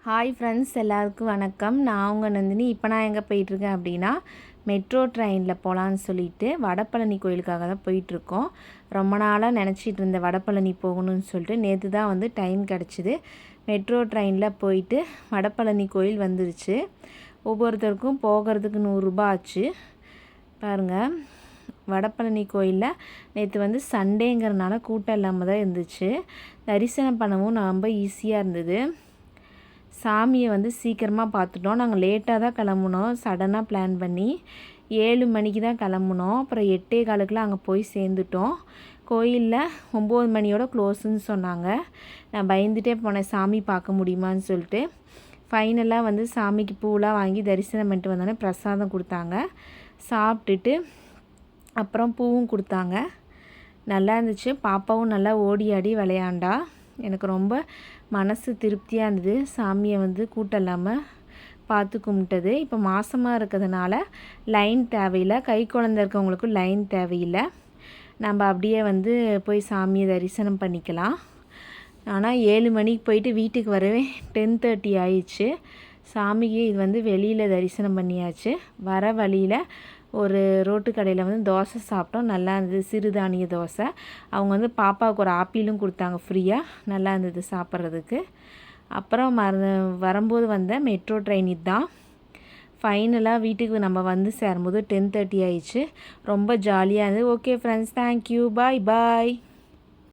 Hi friends, எல்லாருக்கும் வணக்கம். நான் உங்கள் நந்தினி. இப்போ நான் எங்கே போயிட்டுருக்கேன் அப்படின்னா, மெட்ரோ ட்ரெயினில் போகலான்னு சொல்லிட்டு வடபழனி கோயிலுக்காக தான் போயிட்டுருக்கோம். ரொம்ப நாளாக நினச்சிட்டு இருந்த வடபழனி போகணும்னு சொல்லிட்டு நேற்று தான் வந்து டைம் கிடச்சிது. மெட்ரோ ட்ரெயினில் போயிட்டு வடபழனி கோயில் வந்துருச்சு. ஒவ்வொருத்தருக்கும் போகிறதுக்கு 100 ரூபா ஆச்சு. பாருங்கள், வடபழனி கோயிலில் நேற்று வந்து சண்டேங்கிறனால கூட்டம் இல்லாமல் தான் இருந்துச்சு. தரிசனம் பண்ணவும் ரொம்ப ஈஸியாக இருந்தது. சாமியை வந்து சீக்கிரமாக பார்த்துட்டோம். நாங்கள் லேட்டாக தான் கிளம்புனோம். சடனாக பிளான் பண்ணி 7 மணிக்கு தான் கிளம்புனோம். அப்புறம் 8:15 அங்கே போய் சேர்ந்துட்டோம். கோயிலில் 9 மணியோட க்ளோஸுன்னு சொன்னாங்க. நான் பயந்துகிட்டே போனேன், சாமி பார்க்க முடியுமான்னு சொல்லிட்டு. ஃபைனலாக வந்து சாமிக்கு பூவெலாம் வாங்கி தரிசனம் பண்ணிட்டு வந்தோடனே பிரசாதம் கொடுத்தாங்க. சாப்பிட்டுட்டு அப்புறம் பூவும் கொடுத்தாங்க. நல்லா இருந்துச்சு. பாப்பாவும் நல்லா ஓடி ஆடி விளையாண்டா. எனக்கு ரொம்ப மனசு திருப்தியாக இருந்தது. சாமியை வந்து கூட்டம் இல்லாமல் பார்த்து கும்பிட்டது. இப்போ மாதமாக இருக்கிறதுனால லைன் தேவையில்லை. கை குழந்தை இருக்கவங்களுக்கும் லைன் தேவையில்லை. நம்ம அப்படியே வந்து போய் சாமியை தரிசனம் பண்ணிக்கலாம். ஆனால் 7 மணிக்கு போயிட்டு வீட்டுக்கு வரவே 10:30 ஆயிடுச்சு. சாமிக்கு இது வந்து வெளியில் தரிசனம் பண்ணியாச்சு. வர வழியில் ஒரு ரோட்டு கடையில் வந்து தோசை சாப்பிட்டோம். நல்லா இருந்தது, சிறுதானிய தோசை. அவங்க வந்து பாப்பாவுக்கு ஒரு ஆப்பிளும் கொடுத்தாங்க ஃப்ரீயாக. நல்லா இருந்தது சாப்பிட்றதுக்கு. அப்புறம் வரும்போது வந்த மெட்ரோ ட்ரெயின் இதுதான். ஃபைனலாக வீட்டுக்கு நம்ம வந்து சேரும்போது 10:30 ஆயிடுச்சு. ரொம்ப ஜாலியாக இருந்தது. ஓகே ஃப்ரெண்ட்ஸ், தேங்க்யூ, பாய் பாய்.